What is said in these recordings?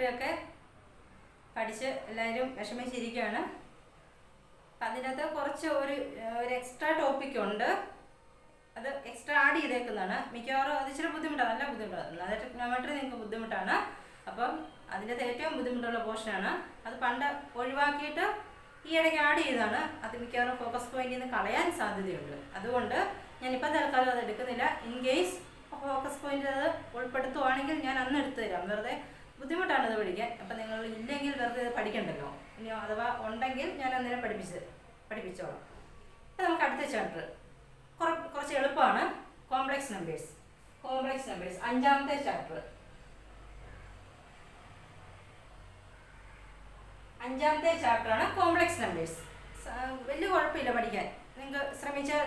Geometry ഒക്കെ പഠിച്ച് എല്ലാവരും വിഷമിച്ചിരിക്കുകയാണ്. അപ്പം അതിനകത്ത് കുറച്ച് ഒരു എക്സ്ട്രാ ടോപ്പിക് ഉണ്ട്. അത് എക്സ്ട്രാ ആഡ് ചെയ്തേക്കുന്നതാണ്. മിക്കവാറും അത് ഇച്ചിരി ബുദ്ധിമുട്ടാണ്, നല്ല ബുദ്ധിമുട്ടാണ്. അതായത് ട്രിഗണോമെട്രി നിങ്ങൾക്ക് ബുദ്ധിമുട്ടാണ്. അപ്പം അതിൻ്റെ ഏറ്റവും ബുദ്ധിമുട്ടുള്ള പോർഷനാണ്. അത് പണ്ട് ഒഴിവാക്കിയിട്ട് ഈ ഇടയ്ക്ക് ആഡ് ചെയ്തതാണ്. അത് മിക്കവാറും ഫോക്കസ് പോയിന്റിൽ നിന്ന് കളയാൻ സാധ്യതയുണ്ട്. അതുകൊണ്ട് ഞാനിപ്പോൾ തൽക്കാലം അത് എടുക്കുന്നില്ല. ഇൻ കേസ് ഫോക്കസ് പോയിന്റ് അത് ഉൾപ്പെടുത്തുവാണെങ്കിൽ ഞാൻ അന്ന് എടുത്തു തരാം. വെറുതെ ബുദ്ധിമുട്ടാണ് ഇത് പഠിക്കാൻ. അപ്പം നിങ്ങൾ ഇല്ലെങ്കിൽ വെറുതെ ഇത് പഠിക്കണ്ടല്ലോ. ഇനി അഥവാ ഉണ്ടെങ്കിൽ ഞാൻ അന്നേരം പഠിപ്പിച്ചോളാം. അപ്പം നമുക്ക് അടുത്ത ചാപ്റ്റർ കുറച്ച് എളുപ്പമാണ്. Complex numbers. 5ാമത്തെ ചാപ്റ്റർ. 5ാമത്തെ ചാപ്റ്ററാണ് കോംപ്ലക്സ് നമ്പേഴ്സ്. വലിയ കുഴപ്പമില്ല പഠിക്കാൻ. നിങ്ങൾക്ക് ശ്രമിച്ച്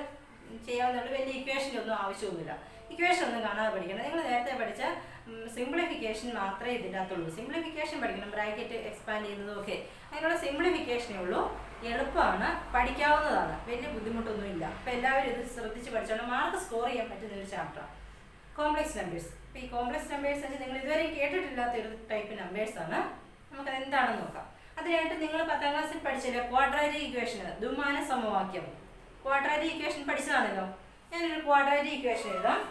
ചെയ്യാവുന്നുള്ളൂ. വലിയ ഇക്വേഷനൊന്നും ആവശ്യമൊന്നുമില്ല. ഇക്വേഷൻ ഒന്നും കാണാതെ പഠിക്കണം. നിങ്ങൾ നേരത്തെ പഠിച്ച സിംപ്ലിഫിക്കേഷൻ മാത്രമേ ഇതിനകത്തുള്ളൂ. സിംപ്ലിഫിക്കേഷൻ പഠിക്കണം. ബ്രാക്കറ്റ് എക്സ്പാൻഡ് ചെയ്യുന്നതും ഒക്കെ അതിനുള്ള സിംപ്ലിഫിക്കേഷനേ ഉള്ളൂ. എളുപ്പമാണ്, പഠിക്കാവുന്നതാണ്, വലിയ ബുദ്ധിമുട്ടൊന്നുമില്ല. അപ്പോൾ എല്ലാവരും ഇത് ശ്രദ്ധിച്ച് പഠിച്ചോണം. മാർക്ക് സ്കോർ ചെയ്യാൻ പറ്റുന്ന ഒരു ചാപ്റ്ററാണ് കോംപ്ലക്സ് നമ്പേഴ്സ്. അപ്പോൾ ഈ കോംപ്ലക്സ് നമ്പേഴ്സ് എന്ന് നിങ്ങൾ ഇതുവരെയും കേട്ടിട്ടില്ലാത്തൊരു ടൈപ്പ് നമ്പേഴ്സാണ്. നമുക്കത് എന്താണെന്ന് നോക്കാം. അതിനായിട്ട് നിങ്ങൾ 10ാം ക്ലാസ്സിൽ പഠിച്ചില്ലേ ക്വാഡ്രാറ്റിക് ഇക്വേഷൻ, ദ്വിമാന സമവാക്യം. ക്വാഡ്രാറ്റിക് ഇക്വേഷൻ പഠിച്ചതാണല്ലോ. ഞാനൊരു ക്വാഡ്രാറ്റിക് ഇക്വേഷൻ എഴുതാം.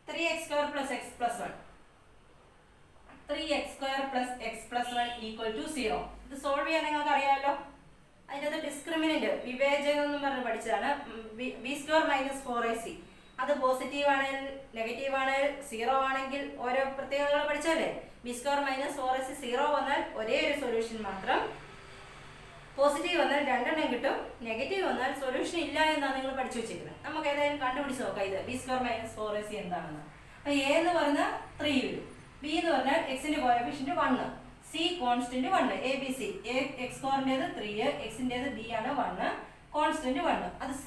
3x² + x + 1 3x² + x + 1 = 0. ഇത് സോൾവ് ചെയ്യാൻ നിങ്ങൾക്ക് അറിയാമല്ലോ. അതിൻ്റെ ഡിസ്ക്രിമിനന്റ് വിവേചനം എന്ന് പറഞ്ഞ് പഠിച്ചതാണ്. b² - 4ac. അത് പോസിറ്റീവ് ആണെങ്കിൽ, നെഗറ്റീവ് ആണെങ്കിൽ, 0 ആണെങ്കിൽ ഓരോ പ്രത്യേകതകൾ പഠിച്ചല്ലേ. b² - 4ac 0 വന്നാൽ ഒരേ ഒരു സൊല്യൂഷൻ മാത്രം. പോസിറ്റീവ് വന്നാൽ 2 കിട്ടും. നെഗറ്റീവ് വന്നാൽ സൊല്യൂഷൻ ഇല്ല എന്നാണ് നിങ്ങൾ പഠിച്ചു വെച്ചിരിക്കുന്നത്. നമുക്ക് ഏതായാലും കണ്ടുപിടിച്ച് നോക്കാം ഇത് b² - 4ac എന്താണെന്ന്. അപ്പോൾ a എന്ന് പറഞ്ഞാൽ 3 വരും. b എന്ന് പറഞ്ഞാൽ x-ന്റെ കോഎഫിഷ്യന്റ് 1, c കോൺസ്റ്റന്റ് 1. ABC x²ന്റേത് 3, x-ന്റേത് b ആണ് 1, കോൺസ്റ്റന്റ് 1, അത് c.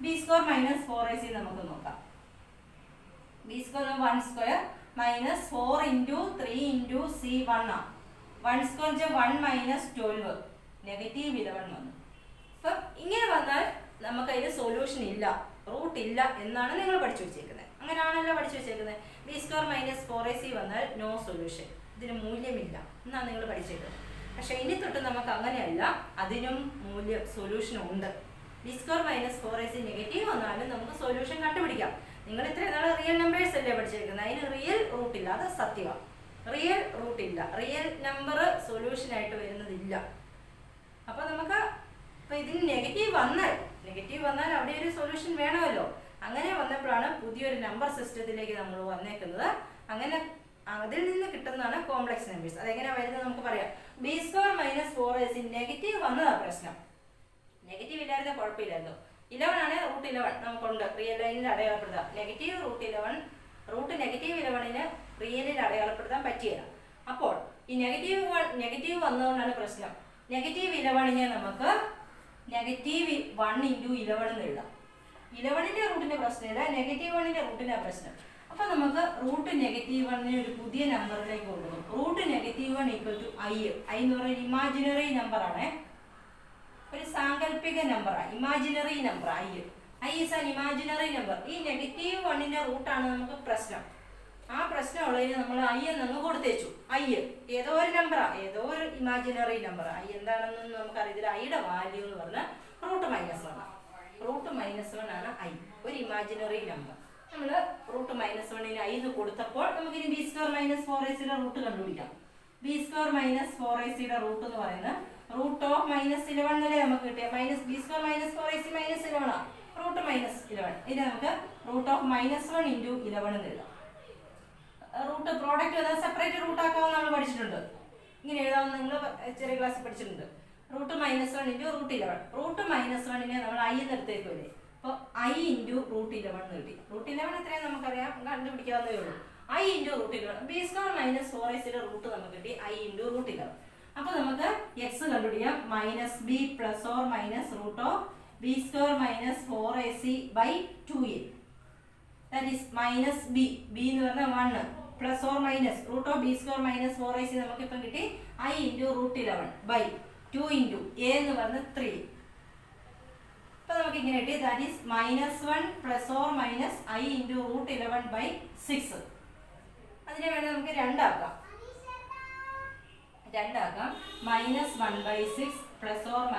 b² - 4ac നമുക്ക് നോക്കാം. b² 1² - 4 × 3 × c 1 ആണ്. 1² 1 - 12, നെഗറ്റീവ് 11 വന്നു. അപ്പം ഇങ്ങനെ വന്നാൽ നമുക്കതിന് സൊല്യൂഷൻ ഇല്ല, റൂട്ട് ഇല്ല എന്നാണ് നിങ്ങൾ പഠിച്ചു വെച്ചേക്കുന്നത്. അങ്ങനെയാണല്ലോ പഠിച്ചു വെച്ചേക്കുന്നത്. b² - 4ac വന്നാൽ നോ സൊല്യൂഷൻ, ഇതിന് മൂല്യമില്ല എന്നാണ് നിങ്ങൾ പഠിച്ചേക്കുന്നത്. പക്ഷേ ഇനി തൊട്ട് നമുക്ക് അങ്ങനെയല്ല, അതിനും സൊല്യൂഷൻ ഉണ്ട്. b² - 4ac നെഗറ്റീവ് വന്നാലും നമുക്ക് സൊല്യൂഷൻ കണ്ടുപിടിക്കാം. നിങ്ങൾ ഇത്രയും നാൾ റിയൽ നമ്പേഴ്സ് അല്ലേ പഠിച്ചേക്കുന്നത്. അതിന് റിയൽ റൂട്ട് ഇല്ല, അത് സത്യമാണ്. റിയൽ റൂട്ട് ഇല്ല, റിയൽ നമ്പർ സൊല്യൂഷനായിട്ട് വരുന്നതില്ല. അപ്പോൾ നമുക്ക് ഇപ്പോൾ ഇതിന് നെഗറ്റീവ് വന്നാൽ അവിടെ ഒരു സൊല്യൂഷൻ വേണമല്ലോ. അങ്ങനെ വന്നപ്പോഴാണ് പുതിയൊരു നമ്പർ സിസ്റ്റത്തിലേക്ക് നമ്മൾ വന്നേക്കുന്നത്. അങ്ങനെ അതിൽ നിന്ന് കിട്ടുന്നതാണ് കോംപ്ലക്സ് നമ്പേഴ്സ്. അതെങ്ങനെയാണ് വരുന്നത് നമുക്ക് പറയാം. b² - 4ac നെഗറ്റീവ് വന്നതാണ് പ്രശ്നം. നെഗറ്റീവ് ഇല്ലായിരുന്ന കുഴപ്പമില്ലായിരുന്നു. 11 ആണ് റൂട്ട് 11 നമുക്കുണ്ട്. റിയൽ ലൈനിൽ അടയാളപ്പെടുത്താം. നെഗറ്റീവ് റൂട്ട് 11, റൂട്ട് നെഗറ്റീവ് 11ന് റിയലിൽ അടയാളപ്പെടുത്താൻ പറ്റിയില്ല. അപ്പോൾ ഈ നെഗറ്റീവ് വന്നതുകൊണ്ടാണ് പ്രശ്നം. നെഗറ്റീവ് 11നെ നമുക്ക് -1 × 11 എന്ന് എഴുതാം. 11ന്റെ റൂട്ടിന്റെ പ്രശ്നമില്ല, -1ന്റെ റൂട്ടിന്റെ പ്രശ്നം. അപ്പൊ നമുക്ക് റൂട്ട് -1നെ ഒരു പുതിയ നമ്പറിലേക്ക് കൊടുക്കും. Root -1 = i. i എന്ന് പറയുന്നത് ഇമാജിനറി നമ്പർ ആണ്, ഒരു സാങ്കല്പിക നമ്പറാണ്, imaginary number. i is an imaginary number. ഈ -1ന്റെ റൂട്ടാണ് നമുക്ക് പ്രശ്നം. ആ പ്രശ്നമുള്ളതിന് നമ്മൾ i എന്നങ്ങ് കൊടുത്തേച്ചു. i ഏതോ ഒരു നമ്പറാ, ഏതോ ഒരു ഇമാജിനറി നമ്പർ. i എന്താണെന്നൊന്നും നമുക്കറിയത്തില്ല. ഐയുടെ വാല്യൂ എന്ന് പറഞ്ഞാൽ റൂട്ട് -1. റൂട്ട് -1 ആണ് i, ഒരു ഇമാജിനറി നമ്പർ. നമ്മൾ റൂട്ട് -1ന് i എന്ന് കൊടുത്തപ്പോൾ നമുക്കിനി b² - 4ac റൂട്ട് കണ്ടുപിടിക്കാം. b² - 4ac റൂട്ട് എന്ന് പറയുന്നത് √-11 എന്നല്ലേ നമുക്ക് കിട്ടിയ. b² - 4ac -11 ആണ്, റൂട്ട് -11. ഇത് നമുക്ക് √-1 × 11 എന്ന് എഴുതാം. റൂട്ട് പ്രോഡക്റ്റ് വന്നാൽ സെപ്പറേറ്റ് റൂട്ട് ആക്കാമെന്ന് നമ്മൾ പഠിച്ചിട്ടുണ്ട്. ഇങ്ങനെ എഴുതാമെന്ന് നിങ്ങൾ ചെറിയ ക്ലാസ്സിൽ പഠിച്ചിട്ടുണ്ട്. √-1 × √11. √-1നെ നമ്മൾ i എന്ന് എടുത്തേക്കുമല്ലേ. അപ്പോൾ i × √11 എന്ന് കിട്ടി. √11 എത്രയാണ് നമുക്കറിയാം, കണ്ടുപിടിക്കാവുന്നതേ ഉള്ളൂ. i × √11. b² - 4ac റൂട്ട് നമുക്ക് കിട്ടി i × √11. അപ്പോൾ നമുക്ക് x കണ്ടുപിടിക്കാം. -b ± √b² - 4ac/2a. that is -b. b എന്ന് പറഞ്ഞാൽ 1 ± √b² - 4ac നമുക്ക് ഇപ്പം കിട്ടി i × √11/2 × a എന്ന് പറഞ്ഞ 3. അപ്പോൾ നമുക്ക് ഇങ്ങനെ കിട്ടി. that is -1 ± i × √11/6. അത് അതിനെ വേണം നമുക്ക് രണ്ടാക്കാം. -1/6 ± I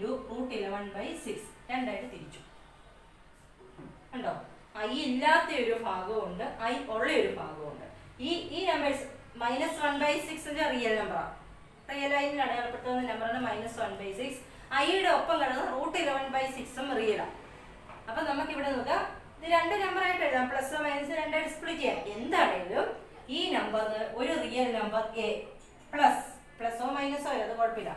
× √11/6 രണ്ടായിട്ട് തിരിച്ചു. കണ്ടോ? I ഇല്ലാത്ത ഒരു ഭാഗമുണ്ട്, I ഉള്ള ഒരു ഭാഗമുണ്ട്. ഈ നമ്പേഴ്സ് -1/6 റിയൽ നമ്പറാണ്. റിയൽ ലൈനിൽ അടയാളപ്പെടുത്തുന്ന നമ്പറാണ് -1/6. ഐയുടെ ഒപ്പം കിടന്ന √11/6 റിയലാണ്. അപ്പൊ നമുക്ക് ഇവിടെ നോക്കാം, ഇത് രണ്ട് നമ്പറായിട്ട് എഴുതാം. പ്ലസ് മൈനസ് രണ്ടായിട്ട് സ്പ്ലിറ്റ് ചെയ്യാം. എന്താണേലും ഈ നമ്പറിന് ഒരു റിയൽ നമ്പർ എ പ്ലസോ മൈനസോ അത് കുഴപ്പമില്ല.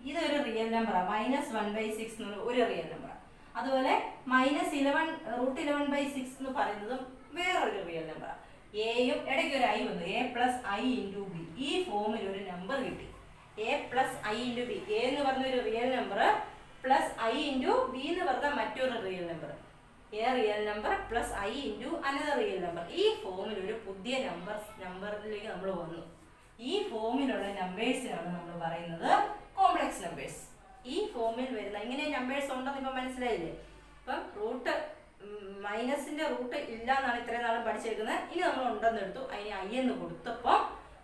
ഇതൊരു റിയൽ നമ്പറാണ്. -1/6 ഒരു റിയൽ നമ്പറാണ്. അതുപോലെ -11√11/6 എന്ന് പറയുന്നതും വേറൊരു റിയൽ നമ്പറാണ്. എയും ഇടയ്ക്ക് ഒരു ഐ വന്നു, a + I × b. ഈ ഫോമിൽ ഒരു നമ്പർ കിട്ടി, a + I × b. എ എന്ന് പറഞ്ഞ ഒരു real number plus I × b എന്ന് പറഞ്ഞ മറ്റൊരു real number. A real number plus I × another real number. ഈ ഫോമിൽ ഒരു പുതിയ നമ്പറിലേക്ക് നമ്മൾ വന്നു. ഈ ഫോമിലുള്ള നമ്പേഴ്സിനാണ് നമ്മൾ പറയുന്നത് കോംപ്ലക്സ് നമ്പേഴ്സ്. ഈ ഫോമിൽ വരുന്ന ഇങ്ങനെ നമ്പേഴ്സ് ഉണ്ടെന്ന് ഇപ്പം മനസ്സിലായില്ലേ? ഇപ്പം മൈനസിന്റെ റൂട്ട് ഇല്ല എന്നാണ് ഇത്രയും നാളും പഠിച്ചേക്കുന്നത്. ഇനി നമ്മൾ ഉണ്ടെന്ന് എടുത്തു, അതിന് I എന്ന് കൊടുത്തപ്പോൾ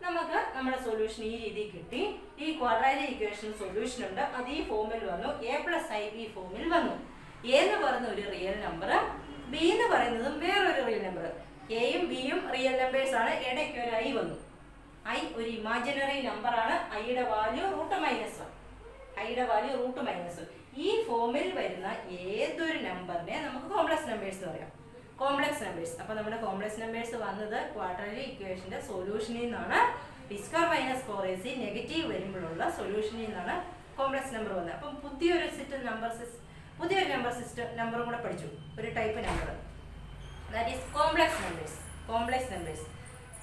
നമുക്ക് നമ്മുടെ സൊല്യൂഷൻ ഈ രീതിയിൽ കിട്ടി. ഈ ക്വാഡ്രാറ്റിക് ഇക്വേഷൻ സൊല്യൂഷൻ ഉണ്ട്, അത് ഈ ഫോമിൽ വന്നു. a + IB ഫോമിൽ വന്നു. എ എന്ന് പറയുന്ന ഒരു റിയൽ നമ്പർ, ബി എന്ന് പറയുന്നതും വേറൊരു റിയൽ നമ്പർ. എയും ബിയും റിയൽ നമ്പേഴ്സ് ആണ്. ഇടയ്ക്ക് ഒരു I വന്നു. I ഒരു ഇമാജിനറി നമ്പറാണ്. ഐയുടെ വാല്യൂ √-1. ഐയുടെ വാല്യൂ √-1. ഈ ഫോമിൽ വരുന്ന ഏതൊരു നമ്പറിനെ നമുക്ക് കോംപ്ലക്സ് നമ്പേഴ്സ് എന്ന് പറയാം. Complex numbers. അപ്പോൾ നമ്മുടെ കോംപ്ലക്സ് നമ്പേഴ്സ് വന്നത് ക്വാഡ്രാറ്റിക് ഇക്വേഷന്റെ സൊല്യൂഷനിൽ നിന്നാണ്. p² - 4ac നെഗറ്റീവ് വരുമ്പോഴുള്ള സൊല്യൂഷനിൽ നിന്നാണ് കോംപ്ലക്സ് നമ്പർ വന്നത്. അപ്പം പുതിയൊരു നമ്പർ സിസ്റ്റം നമ്പറും കൂടെ പഠിച്ചു, ഒരു type number. That is complex numbers.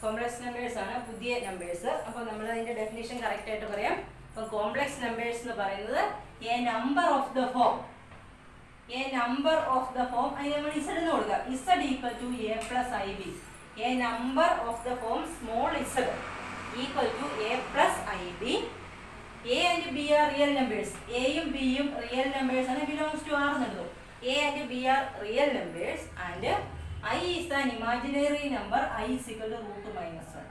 Complex numbers ആണ് പുതിയ നമ്പേഴ്സ്. അപ്പോൾ നമ്മൾ അതിന്റെ ഡെഫിനിഷൻ കറക്റ്റ് ആയിട്ട് പറയാം. അപ്പോൾ കോംപ്ലക്സ് നമ്പേഴ്സ് എന്ന് പറയുന്നത് A number of the form അതിന് നമ്മൾ Z എന്ന് കൊടുക്കാം. Z = a + IB. A number of the form small z = a + IB. A and B are real numbers. എയും ബിയും റിയൽ നമ്പേഴ്സ് ആണ്. belongs to R എന്നുള്ളത്. A and B are real numbers and I is an imaginary number. I is equal to √-1.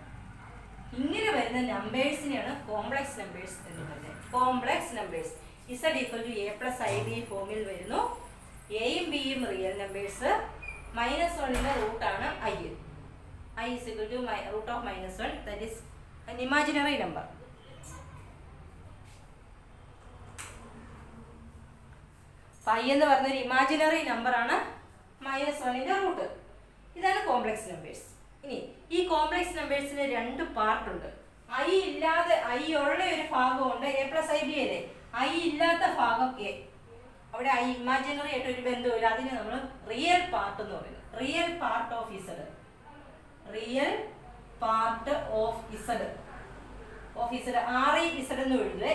ഇങ്ങനെ വരുന്ന നമ്പേഴ്സിനെയാണ് complex numbers എന്ന് പറയുന്നത്. Complex numbers Z = a + IB ഫോമിൽ വരുന്നു. എയും ബിയും റിയൽ നമ്പേഴ്സ്. -1ന്റെ റൂട്ടാണ് I. I is equal to √-1. That is an imaginary number. pi എന്ന് പറഞ്ഞൊരു ഇമാജിനറി നമ്പറാണ്. -1ന്റെ റൂട്ട്. ഇതാണ് കോംപ്ലക്സ് നമ്പേഴ്സ്. ഇനി ഈ കോംപ്ലക്സ് നമ്പേഴ്സിന് രണ്ട് പാർട്ട് ഉണ്ട്. I ഇല്ലാതെ I ഉള്ള ഒരു ഭാഗമുണ്ട്, a + IB അല്ലേ. I ഇല്ലാത്ത ഭാഗം a. അവിടെ I ഇമാജിനറി ആയിട്ട് ഒരു ബന്ധമില്ല. അതിനെ നമ്മൾ റിയൽ പാർട്ട് എന്ന് പറയുന്നത്. റിയൽ പാർട്ട് ഓഫ് Z എന്ന് എഴുതുന്നത്.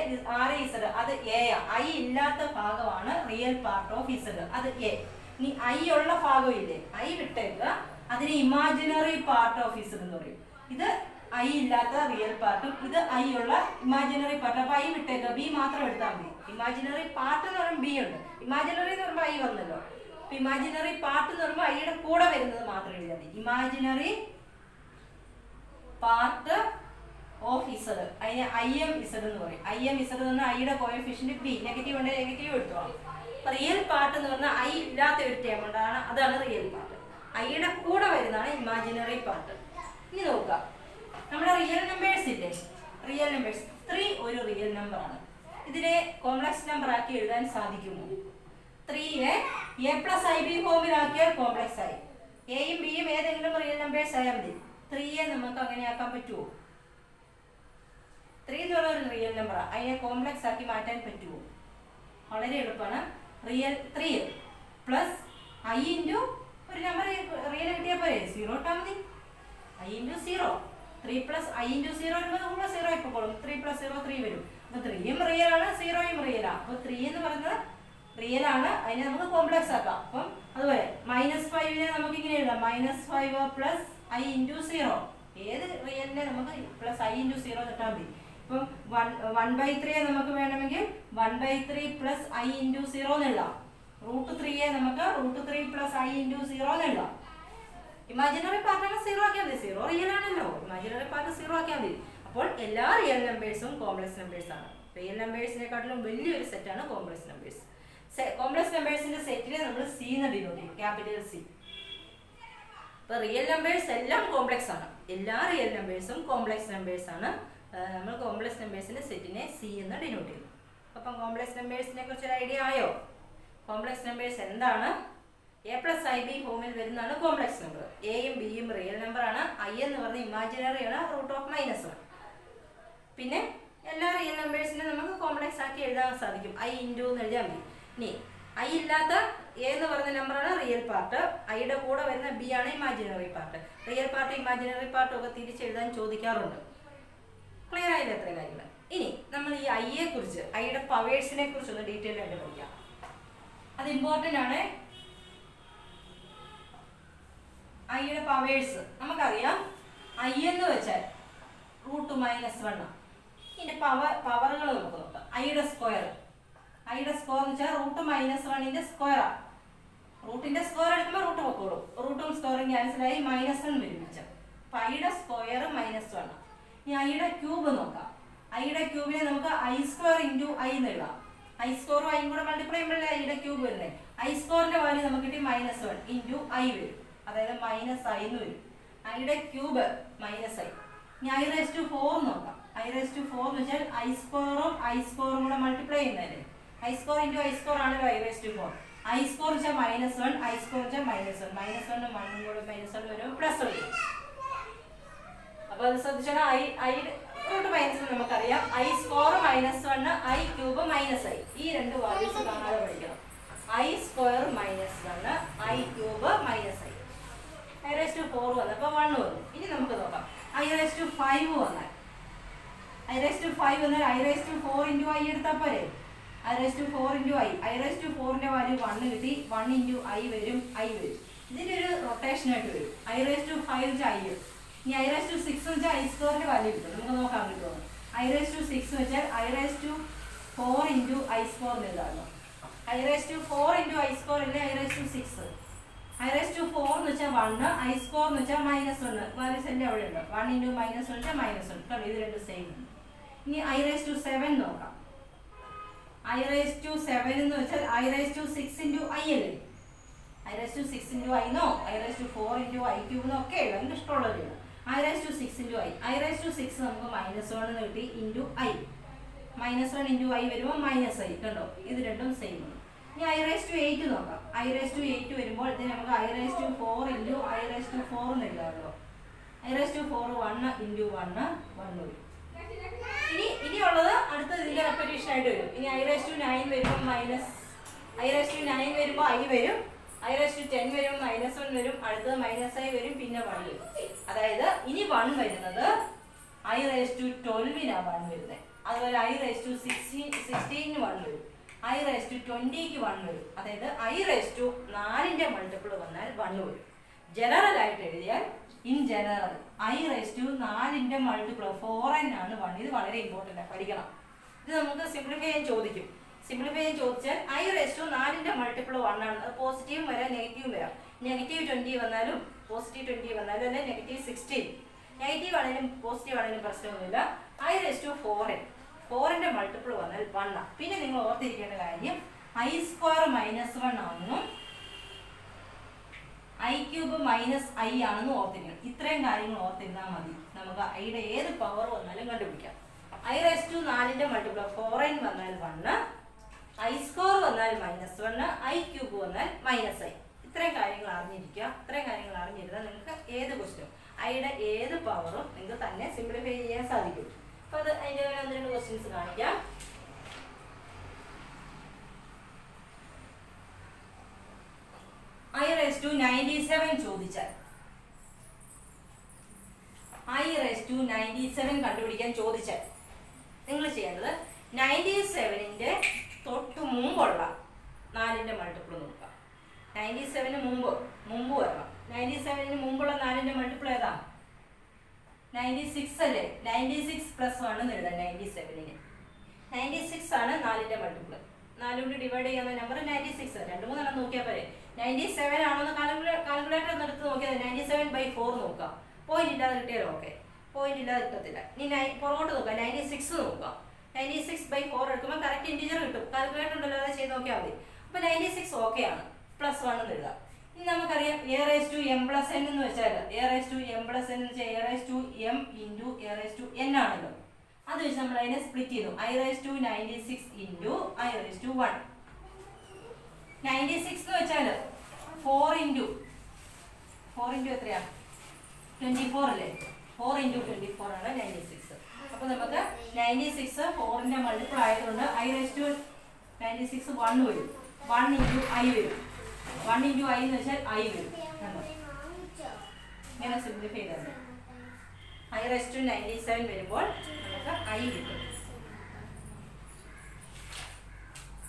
REZ അത് A. I ഇല്ലാത്ത ഭാഗമാണ് റിയൽ പാർട്ട് ഓഫ് Z, അത് A. ഇനി I ഉള്ള ഭാഗം ഇല്ലേ, I വിട്ടേക്കുക, അതിന് ഇമാജിനറി പാർട്ട് ഓഫ് Z എന്ന് പറയും. ഇത് I ഇല്ലാത്ത റിയൽ പാർട്ടും ഇത് I ഉള്ള ഇമാജിനറി പാർട്ട്. അപ്പൊ I വിട്ടേക്കുക, B മാത്രം എടുത്താൽ മതി. ഇമാജിനറി പാർട്ട് എന്ന് പറയുമ്പോൾ B ഉണ്ട്, ഇമാജിനറി എന്ന് പറയുമ്പോൾ I വന്നല്ലോ. അപ്പൊ ഇമാജിനറി പാർട്ട് എന്ന് പറയുമ്പോൾ ഐയുടെ കൂടെ വരുന്നത് മാത്രം എഴുതിയാൽ മതി. ഇമാജിനറി പാർട്ട് ഓഫ് Z, അതിനെ IMZ എന്ന് പറയും. IMZ എന്ന് പറഞ്ഞാൽ ഐയുടെ കോഎഫിഷ്യന്റ് B, നെഗറ്റീവ് ഉണ്ട്, നെഗറ്റീവ് എടുത്തോളാം. റിയൽ പാർട്ട് എന്ന് പറഞ്ഞാൽ I ഇല്ലാത്ത ഒരു ടേം ഉണ്ടാണ്, അതാണ് റിയൽ പാർട്ട്. ഐയുടെ കൂടെ വരുന്നതാണ് ഇമാജിനറി പാർട്ട്. ഇനി നോക്കുക, നമ്മുടെ റിയൽ നമ്പേഴ്സ് ഇല്ലേ, റിയൽ നമ്പേഴ്സ് 3 ഒരു റിയൽ നമ്പർ ആണ്. ഇതിനെ കോംപ്ലക്സ് നമ്പർ ആക്കി എഴുതാൻ സാധിക്കുമോ? 3നെ a + IB ഫോമിലാക്കിയാൽ കോംപ്ലക്സ് ആയി. എയും ബിയും ഏതെങ്കിലും റിയൽ നമ്പേഴ്സ് ആയാൽ മതി. 3യെ നമുക്ക് അങ്ങനെ ആക്കാൻ പറ്റുമോ? 3 എന്ന് പറഞ്ഞ ഒരു റിയൽ നമ്പറാണ്, അതിനെ കോംപ്ലക്സ് ആക്കി മാറ്റാൻ പറ്റുമോ? വളരെ എളുപ്പമാണ്. റിയൽ 3 പ്ലസ് I ഇൻറ്റു ഒരു നമ്പർ റിയൽ കിട്ടിയാൽ പോരെ, 0 ഇട്ടാൽ മതി. I into 0, 3 plus I into 0 വരുമ്പോൾ നമ്മൾ 0 ഇപ്പോഴും 3 + 0 3 വരും. അപ്പോൾ 3യും റിയലാണ്, 0യും റിയലാണ്. അപ്പോൾ 3 എന്ന് പറയുന്നത് റിയലാണ്, അതിനെ നമുക്ക് കോംപ്ലക്സ് ആക്കാം. അപ്പം അതുപോലെ -5നെ നമുക്ക് ഇങ്ങനെ എഴുതാം, -5 പ്ലസ് I ഇൻറ്റു 0. ഏത് റിയലിനെ നമുക്ക് പ്ലസ് I ഇൻറ്റു 0 ഇട്ടാൽ മതി. ഇപ്പം 1/3 നമുക്ക് വേണമെങ്കിൽ 1/3 പ്ലസ് I ഇൻറ്റു 0 എന്ന് എഴുതാം. √3യെ നമുക്ക് √3 പ്ലസ് I ഇൻറ്റു 0 എന്ന് എഴുതാം. ഇമാജിനറി പാർട്ടാണ് 0 ആക്കിയാൽ മതി. 0 റിയൽ ആണല്ലോ, ഇമാജിനറി പാർട്ട് 0 ആക്കിയാൽ മതി. അപ്പോൾ എല്ലാ റിയൽ നമ്പേഴ്സും കോംപ്ലക്സ് നമ്പേഴ്സ് ആണ്. റിയൽ നമ്പേഴ്സിനെക്കാട്ടിലും വലിയൊരു സെറ്റാണ് കോംപ്ലക്സ് നമ്പേഴ്സ്. കോംപ്ലക്സ് നമ്പേഴ്സിന്റെ സെറ്റിനെ നമ്മൾ സി എന്ന് ഡിനോട്ട് ചെയ്യും, ക്യാപിറ്റൽ സി. ഇപ്പൊ റിയൽ നമ്പേഴ്സ് എല്ലാം കോംപ്ലക്സ് ആണ്, എല്ലാ റിയൽ നമ്പേഴ്സും കോംപ്ലക്സ് നമ്പേഴ്സ് ആണ്. നമ്മൾ കോംപ്ലക്സ് നമ്പേഴ്സിന്റെ സെറ്റിനെ സി എന്ന് ഡിനോട്ട് ചെയ്യും. അപ്പം കോംപ്ലക്സ് നമ്പേഴ്സിനെ കുറിച്ച് ഒരു ഐഡിയ ആയോ? കോംപ്ലക്സ് നമ്പേഴ്സ് എന്താണ്? എ പ്ലസ് ഐ ബി ഫോമിൽ വരുന്നതാണ് കോംപ്ലക്സ് നമ്പർ. എയും ബിയും റിയൽ നമ്പർ ആണ്, ഐ എന്ന് പറഞ്ഞ ഇമാജിനറി ആണ്, √(-1). പിന്നെ എല്ലാ റിയൽ നമ്പേഴ്സിനെ നമുക്ക് കോംപ്ലക്സ് ആക്കി എഴുതാൻ സാധിക്കും, ഐ ഇൻറ്റു എന്ന് എഴുതിയാൽ മതി. ഇനി ഐ ഇല്ലാത്ത എ എന്ന് പറഞ്ഞ നമ്പറാണ് റിയൽ പാർട്ട്, ഐയുടെ കൂടെ വരുന്ന ബി ആണ് imaginary part. Real part imaginary പാർട്ടും ഒക്കെ തിരിച്ചെഴുതാൻ ചോദിക്കാറുണ്ട്. ക്ലിയർ ആയില്ല എത്ര കാര്യങ്ങൾ? ഇനി നമ്മൾ ഈ ഐയെ കുറിച്ച്, ഐയുടെ പവേഴ്സിനെ കുറിച്ച് ഒന്ന് ഡീറ്റെയിൽ ആയിട്ട് പഠിക്കാം. അത് ഇമ്പോർട്ടൻ്റ് ആണ്. ഐയുടെ പവേഴ്സ് നമുക്കറിയാം. ഐ എന്ന് വെച്ചാൽ √-1. ഇതിന്റെ പവറുകൾ നമുക്ക് നോക്കാം. ഐയുടെ സ്ക്വയർ എന്ന് വെച്ചാൽ √-1ന്റെ സ്ക്വയറാണ്. റൂട്ടിന്റെ സ്ക്വയർ എടുക്കുമ്പോൾ റൂട്ട് പൊക്കോളും, റൂട്ടും സ്ക്വയറും ക്യാൻസൽ ആയി -1 വരും. അപ്പൊ ഐയുടെ സ്ക്വയർ -1. ഇനി ഐയുടെ ക്യൂബ് നോക്കാം. ഐയുടെ ക്യൂബിനെ നമുക്ക് I² ഇൻറ്റു ഐ എന്ന് എഴുതാം. I² ഐയും കൂടെ മൾട്ടിപ്ലൈ ചെയ്യുമ്പോഴല്ലേ ഐയുടെ ക്യൂബ് വരുന്നത്. I² വാല്യൂ നമുക്ക് കിട്ടി -1 ഇൻറ്റു ഐ വരും, അതായത് -i എന്ന് വരും. ഐയുടെ ക്യൂബ് -i. ഇനി I⁴ നോക്കാം. I⁴ എന്ന് വെച്ചാൽ I² കൂടെ മൾട്ടിപ്ലൈ ചെയ്യുന്നതല്ലേ. I² ഇൻറ്റു I² ആണല്ലോ I⁴. I² വെച്ചാൽ -1, I² വെച്ചാൽ -1. -1 ഉം 1 കൂടെ -1 വരും, പ്ലസ് വരും. അപ്പൊ അത് ശ്രദ്ധിച്ചാൽ √-1 നമുക്കറിയാം. I² -1, I³ -i. ഈ രണ്ട് വാല്യൂസ് കാണാതെ പഠിക്കണം. I² -1, I³ -i. I⁴ വന്നപ്പോൾ 1 വന്നു. ഇനി നമുക്ക് നോക്കാം. I⁵ വന്നാൽ I⁵ വന്നാൽ I⁴ ഇൻറ്റു ഐ എടുത്താൽ പോരെ. I⁴ into I. I⁴ value 1 കിട്ടി, 1 ഇൻറ്റു ഐ വരും, ഐ വരും. ഇതിൻ്റെ ഒരു റൊട്ടേഷൻ ആയിട്ട് വരും. I⁵ വെച്ചാൽ ഐ. ഇനി I⁵ വെച്ചാൽ I² വാല്യൂ കിട്ടും. നമുക്ക് നോക്കാൻ കിട്ടുമോ? I⁵ വെച്ചാൽ I⁴ into I² എഴുതാമല്ലോ. I⁴ into I² അല്ലേ I⁵. I⁴ എന്ന് വെച്ചാൽ 1, I² എന്ന് വെച്ചാൽ -1. വാല്യൂസ് എല്ലാം അവിടെ ഉണ്ട്. 1 ഇൻറ്റു -1 വെച്ചാൽ -1. കാരണം ഇത് രണ്ട് സെയിം. ഇനി I⁷ നോക്കാം. I⁷ എന്ന് വെച്ചാൽ I⁶ ഇൻറ്റു ഐ അല്ലേ. I⁶ ഇൻറ്റു ഐ എന്നോ I⁴ ഇൻറ്റു I³ എന്നോ ഒക്കെ എഴുതാം, എനിക്ക് ഇഷ്ടമുള്ളത്. I⁶ into I. I⁶ നമുക്ക് -1 എന്ന് കിട്ടി, ഇൻറ്റു ഐ. -1 ഇൻറ്റു ഐ വരുമ്പോൾ -i. കണ്ടോ, ഇത് രണ്ടും സെയിം ആണ്. ഇനി I⁸ നോക്കാം. I⁸ വരുമ്പോൾ ഇതിന് നമുക്ക് I⁴ ഇൻറ്റു I⁴ എന്ന് എഴുതാമല്ലോ. I⁴ 1 ഇൻറ്റു 1 വരും. ഇനിയുള്ളത് അടുത്ത ഇതിന്റെ റെപ്പറ്റീഷൻ ആയിട്ട് വരും. ഇനി I⁹ വരുമ്പോൾ I⁹ വരുമ്പോൾ ഐ വരും. I⁻10 വരുമ്പോൾ -1 വരും, അടുത്തത് -i വരും, പിന്നെ 1 വരും. അതായത് ഇനി 1 വരുന്നത് I⁻12 വരുന്നത്. അതുപോലെ I⁻16 1 വരും, I⁻20 1 വരും. അതായത് I⁻4ന്റെ മൾട്ടിപ്പിൾ വന്നാൽ 1 വരും. ജനറൽ ആയിട്ട് എഴുതിയാൽ ഇൻ ജനറൽ I⁻4ന്റെ മൾട്ടിപ്പിൾ 4n ആണ് 1. ഇത് വളരെ ഇമ്പോർട്ടൻ്റ് ആണ്, പഠിക്കണം. ഇത് നമുക്ക് സിംപ്ലിഫൈ ചെയ്യാൻ ചോദിക്കും. സിംപ്ലിഫൈ ചെയ്യാൻ ചോദിച്ചാൽ I⁻4ന്റെ മൾട്ടിപ്പിൾ 1 ആണ്. അത് പോസിറ്റീവും വരാം, നെഗറ്റീവും വരാം. -20 വന്നാലും +20 വന്നാലും അല്ലെ -16. നെഗറ്റീവ് ആണെങ്കിലും പോസിറ്റീവ് ആണെങ്കിലും പ്രശ്നമൊന്നുമില്ല. I⁻4n 4ന്റെ മൾട്ടിപ്പിൾ വന്നാൽ 1 ആണ്. പിന്നെ നിങ്ങൾ ഓർത്തിരിക്കേണ്ട കാര്യം I² -1 ആണെന്നും I³ -i ആണെന്നും ഓർത്തിരിക്കണം. ഇത്രയും കാര്യങ്ങൾ ഓർത്തിരുന്നാൽ മതി. നമുക്ക് ഐയുടെ ഏത് പവർ വന്നാലും കണ്ടുപിടിക്കാം. I⁻4ന്റെ മൾട്ടിപ്പിൾ 4n വന്നാൽ 1, I² വന്നാൽ -1, I³ വന്നാൽ -i. ഇത്രയും കാര്യങ്ങൾ അറിഞ്ഞിരിക്കുക. ഇത്രയും കാര്യങ്ങൾ അറിഞ്ഞിരുന്നാൽ നിങ്ങൾക്ക് ഏത് ക്വസ്റ്റ്യൻ ഐയുടെ ഏത് പവറും നിങ്ങൾക്ക് തന്നെ സിംപ്ലിഫൈ ചെയ്യാൻ സാധിക്കും. അപ്പോൾ അത് അതിൻ്റെ 1-2 ക്വസ്റ്റ്യൻസ് കാണിക്കാം. I⁻97 ചോദിച്ചാൽ I⁻97 കണ്ടുപിടിക്കാൻ ചോദിച്ചാൽ നിങ്ങൾ ചെയ്യേണ്ടത് 97ന്റെ തൊട്ട് മുമ്പുള്ള 4ന്റെ മൾട്ടിപ്പിൾ നോക്കുക. 97ന് മുമ്പ് വരണം. 97ന് മുമ്പുള്ള 4ന്റെ മൾട്ടിപ്പിൾ ഏതാ? 96 അല്ലേ. 96 + 1 എന്ന് എഴുതാം. 97ന് 96 ആണ് 4ന്റെ മൾട്ടിപ്പിൾ. 4 കൊണ്ട് ഡിവൈഡ് ചെയ്യുന്ന നമ്പർ 96. 2-3 എണ്ണം നോക്കിയാൽ പോരെ. 97 ആണെന്ന് കാൽക്കുലേറ്റർ ഒന്ന് എടുത്ത് നോക്കിയാൽ 97/4 നോക്കാം. പോയിന്റ് ഇല്ലാതെ കിട്ടിയാലും ഓക്കെ, പോയിന്റ് ഇല്ലാതെ കിട്ടത്തില്ല. ഇനി പുറകോട്ട് നോക്കാം, 96 നോക്കാം. 96/4 എടുക്കുമ്പോൾ കറക്റ്റ് ഇൻറ്റിജർ കിട്ടും. കാൽക്കുലേറ്റർ ഉണ്ടല്ലോ, അത് ചെയ്ത് നോക്കിയാൽ മതി. അപ്പോൾ 96 ഓക്കെ ആണ്, +1 എന്ന് എഴുതാം. ഇനി നമുക്കറിയാം a⁻m+n എന്ന് വെച്ചാൽ a⁻m+n എന്ന് വെച്ചാൽ a⁻m × a⁻n ആണല്ലോ. അത് വെച്ച് നമ്മൾ അതിനെ സ്പ്ലിറ്റ് ചെയ്തു. i⁻96 × i⁻1. 96 എന്ന് വെച്ചാൽ 4 × എത്രയാ? 24 അല്ലേ? 4 × 24 ആണ് 96. അപ്പോൾ നമുക്ക് 96 4ന്റെ മൾട്ടിപ്പിൾ ആയതുകൊണ്ട് i⁻96 1 വരും. 1 × i വരും. 1 × i എന്ന് വെച്ചാൽ i വരും. ഇങ്ങനെ സിംപ്ലിഫൈ ചെയ്താൽ i⁻97 വരുമ്പോൾ നമുക്ക് i കിട്ടും.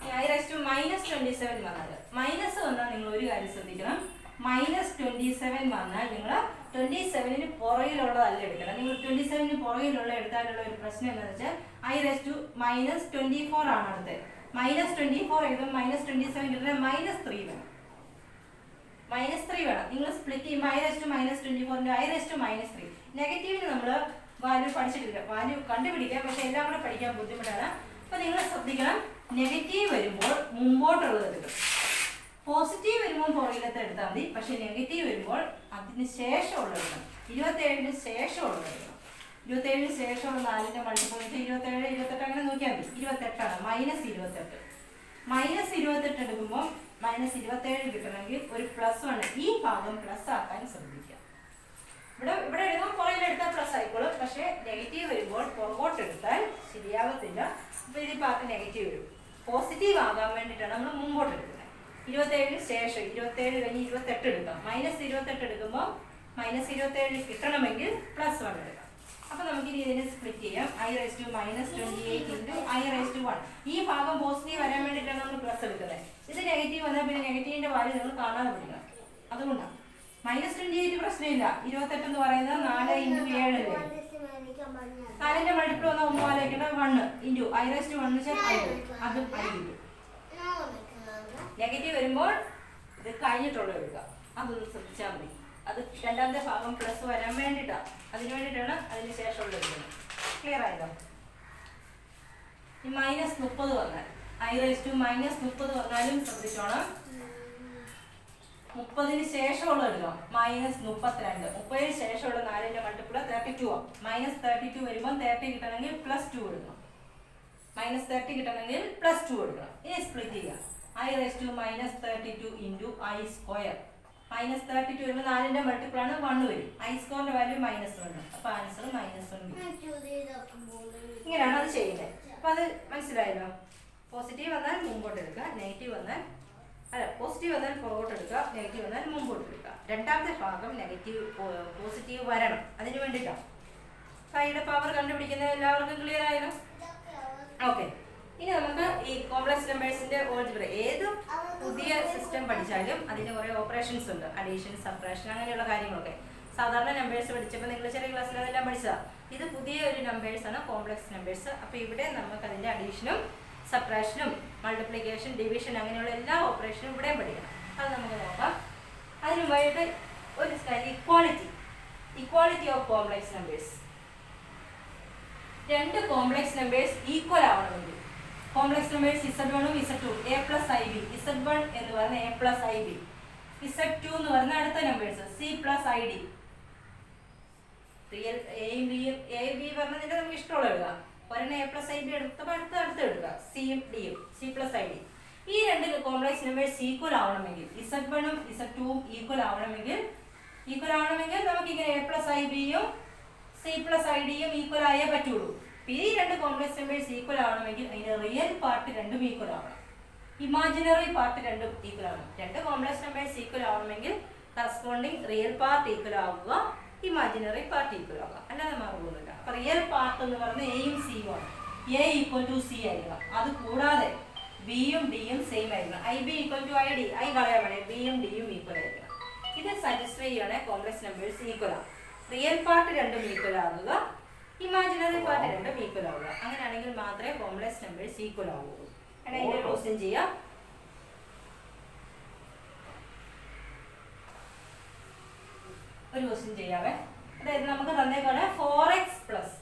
i⁻27 വന്നാൽ മൈനസ് വന്നാൽ നിങ്ങൾ ഒരു കാര്യം ശ്രദ്ധിക്കണം. -27 വന്നാൽ നിങ്ങൾ 27ന് പുറകിലുള്ളതല്ല എടുക്കണം. നിങ്ങൾ 27ന് പുറകിലുള്ള എടുത്താലുള്ള ഒരു പ്രശ്നം എന്താണെന്ന് വെച്ചാൽ i⁻24 ആണ് അടുത്തത്. -24 എഴുതും, -27 കിട്ടുന്നത് -3 വേണം. -3 വേണം. നിങ്ങൾ സ്പ്ലിറ്റ് ചെയ്യുമ്പോൾ i⁻24ന്റെ i⁻3. നെഗറ്റീവിന് നമ്മൾ വാല്യൂ പഠിച്ചിട്ടില്ല, വാല്യൂ കണ്ടുപിടിക്കാം, പക്ഷെ എല്ലാം കൂടെ പഠിക്കാൻ ബുദ്ധിമുട്ടാണ്. അപ്പോൾ നിങ്ങൾ ശ്രദ്ധിക്കണം, നെഗറ്റീവ് വരുമ്പോൾ മുമ്പോട്ടുള്ളത് എടുക്കും. പോസിറ്റീവ് വരുമ്പോൾ പുറകിലത്തെ എടുത്താൽ മതി, പക്ഷെ നെഗറ്റീവ് വരുമ്പോൾ അതിന് ശേഷമുള്ളത് എടുക്കണം. 27ന് ശേഷമുള്ളത് എടുക്കണം. 27ന് ശേഷമുള്ള 4ന്റെ മൾട്ടിപ്പിൾ 27, 28 അങ്ങനെ നോക്കിയാൽ മതി. 28 ആണ്, -28. -28 എടുക്കുമ്പോൾ -27 കിട്ടണമെങ്കിൽ ഒരു +1 ഈ ഭാഗം പ്ലസ് ആക്കാൻ ശ്രദ്ധിക്കുക. ഇവിടെ എഴുതുമ്പോൾ പുറകിലെടുത്താൽ പ്ലസ് ആയിക്കോളും, പക്ഷേ നെഗറ്റീവ് വരുമ്പോൾ പുറകോട്ട് എടുത്താൽ ശരിയാകത്തില്ല. അപ്പോൾ ഈ ഭാഗത്ത് നെഗറ്റീവ് വരും. പോസിറ്റീവ് ആകാൻ വേണ്ടിയിട്ടാണ് നമ്മൾ മുമ്പോട്ട് എടുക്കുന്നത്. 27ന് ശേഷം 27 കഴിഞ്ഞ് 28 എടുക്കാം. -28 എടുക്കുമ്പോൾ -27 കിട്ടണമെങ്കിൽ +1 എടുക്കാം. അപ്പോൾ നമുക്കിനി ഇതിനെ സ്പ്ലിറ്റ് ചെയ്യാം. i⁻28 × i⁻1. ഈ ഭാഗം പോസിറ്റീവ് വരാൻ വേണ്ടിയിട്ടാണ് നമ്മൾ പ്ലസ് എടുക്കുന്നത്. ഇത് നെഗറ്റീവ് വന്നാൽ പിന്നെ നെഗറ്റീവിന്റെ വാല്യൂ നമ്മൾ കാണാതെ പഠിക്കണം. അതുകൊണ്ടാണ് -28 പ്രശ്നമില്ല. 28 എന്ന് പറയുന്നത് 4 × 7 അല്ലേ? 4ന്റെ മൾട്ടിപ്പിൾ വന്നാൽ 1 ആലോചിക്കേണ്ട 1 × i⁻1 വെച്ചാൽ i വരും. അതും i കിട്ടും. നെഗറ്റീവ് വരുമ്പോൾ ഇത് കഴിഞ്ഞിട്ടുള്ള എടുക്കുക. അതൊന്ന് ശ്രദ്ധിച്ചാൽ മതി. അത് രണ്ടാമത്തെ ഭാഗം പ്ലസ് വരാൻ വേണ്ടിയിട്ടാണ്, അതിന് വേണ്ടിയിട്ടാണ് അതിന് ശേഷമുള്ള എടുക്കുന്നത്. ക്ലിയർ ആയല്ലോ? ഈ -30 വന്നാൽ i⁻30 വന്നാലും ശ്രദ്ധിച്ചോണം. 30ന് ശേഷമുള്ള എടുക്കാം. -32. 30ന് ശേഷമുള്ള 4ന്റെ മൾട്ടിപ്പിൾ 32 ആണ്. -32 വരുമ്പോൾ 30 കിട്ടണമെങ്കിൽ +2 എടുക്കണം. -30 കിട്ടണമെങ്കിൽ +2 എടുക്കണം. ഇനി സ്പ്ലിറ്റ് ചെയ്യാം. i⁻32 × i². -32 വരുമ്പോൾ 4ന്റെ മൾട്ടിപ്പിൾ ആണ് 1 വരും. i²ന്റെ വാല്യൂ -1. അപ്പോൾ ആൻസർ -1. ഇങ്ങനെയാണ് അത് ചെയ്യുന്നത്. അപ്പോൾ അത് മനസ്സിലായല്ലോ? പോസിറ്റീവ് വന്നാൽ മുമ്പോട്ട് എടുക്കുക, നെഗറ്റീവ് വന്നാൽ പോസിറ്റീവ് വന്നാൽ പുറകോട്ട് എടുക്കുക, നെഗറ്റീവ് വന്നാൽ മുമ്പോട്ട് എടുക്കുക. രണ്ടാമത്തെ ഭാഗം പോസിറ്റീവ് വരണം, അതിന് വേണ്ടിയിട്ടാണ്. ഫൈയുടെ പവർ കണ്ടുപിടിക്കുന്നത് എല്ലാവർക്കും ക്ലിയർ ആയല്ലോ? ഓക്കെ. ഇനി നമുക്ക് ഈ കോംപ്ലക്സ് നമ്പേഴ്സിന്റെ ഓൾജിബ്ര ഏത് പുതിയ സിസ്റ്റം പഠിച്ചാലും അതിന് കുറേ ഓപ്പറേഷൻസ് ഉണ്ട്. അഡീഷൻ, സബ്ട്രാക്ഷൻ അങ്ങനെയുള്ള കാര്യങ്ങളൊക്കെ. സാധാരണ നമ്പേഴ്സ് പഠിച്ചപ്പോൾ നിങ്ങൾ ചെറിയ ക്ലാസ്സിൽ അതെല്ലാം പഠിച്ചതാണ്. ഇത് പുതിയ ഒരു നമ്പേഴ്സാണ്, കോംപ്ലക്സ് നമ്പേഴ്സ്. അപ്പോൾ ഇവിടെ നമുക്ക് അതിൻ്റെ അഡീഷനും സബ്ട്രാക്ഷനും മൾട്ടിപ്ലിക്കേഷൻ, ഡിവിഷൻ അങ്ങനെയുള്ള എല്ലാ ഓപ്പറേഷനും ഇവിടെയും പഠിക്കണം. അത് നമുക്ക് നോക്കാം. അതിന് മുമ്പായിട്ട് ഒരു style equality of complex numbers. രണ്ട് കോംപ്ലക്സ് നമ്പേഴ്സ് ഈക്വൽ ആവണമെങ്കിൽ കോംപ്ലക്സ് നമ്പേഴ്സ് Z1 ഉം Z2 a+ib. Z1 എന്ന് പറയുന്ന a+ib, Z2 എന്ന് പറയുന്ന അടുത്ത നമ്പേഴ്സ് c+id. റിയൽ എയും ബിയും എ ബി പറഞ്ഞതിന്റെ നമുക്ക് ഇഷ്ടമുള്ള എഴുതാം. ഒരെണ്ണം a+ib എടുത്തപ്പോൾ അടുത്ത് എടുക്കുക സിയും ഡിയും c+id. ഈ രണ്ട് കോംപ്ലക്സ് നമ്പേഴ്സ് ഈക്വൽ ആവണമെങ്കിൽ Z1 ഉം Z2 ഉം ഈക്വൽ ആവണമെങ്കിൽ നമുക്ക് ഇങ്ങനെ a+ib-യും c+id-യും ഈക്വൽ ആയേ പറ്റുള്ളൂ. ഈ രണ്ട് കോംപ്ലക്സ് നമ്പേഴ്സ് ഈക്വൽ ആവണമെങ്കിൽ അതിന്റെ റിയൽ പാർട്ട് രണ്ടും ഈക്വൽ ആവണം, ഇമാജിനറി പാർട്ട് രണ്ടും ഈക്വൽ ആവണം. രണ്ട് കോംപ്ലക്സ് നമ്പേഴ്സ് ഈക്വൽ ആവണമെങ്കിൽ കറസ്പോണ്ടിങ് റിയൽ പാർട്ട് ഈക്വൽ ആവുക, ഇമാജിനറി പാർട്ട് ഈക്വൽ ആവുക, അല്ലാതെ മാറുകയൊന്നുമില്ല. അപ്പൊ റിയൽ പാർട്ട് എന്ന് പറയുന്നത് എയും സിയും ആണ്. എ = c ആയിരിക്കണം. അത് കൂടാതെ ബിയും ഡിയും സെയിം ആയിരിക്കണം. ib = id, ഐ കളയാൻ വേണ്ടി ബിയും ഡിയും ഈക്വൽ ആയിരിക്കണം. ഇത് സാറ്റിസ്ഫൈ ചെയ്യണേ കോംപ്ലക്സ് നമ്പേഴ്സ് ഈക്വൽ ആണ്. റിയൽ പാർട്ട് രണ്ടും ഈക്വൽ ആവുക, ഇമാജിനറി പാർട്ട് രണ്ടും ഈക്വൽ ആവുക. അങ്ങനെയാണെങ്കിൽ മാത്രമേ കോംപ്ലക്സ് നമ്പേഴ്സ് ഈക്വൽ ആവുകയുള്ളൂ. അതിന്റെ ക്വസ്റ്റ്യൻ ചെയ്യാം. ഒരു ക്വസ്റ്റ്യൻ ചെയ്യാവേ. അതായത് നമുക്ക് തന്നേക്കാണ് 4x plus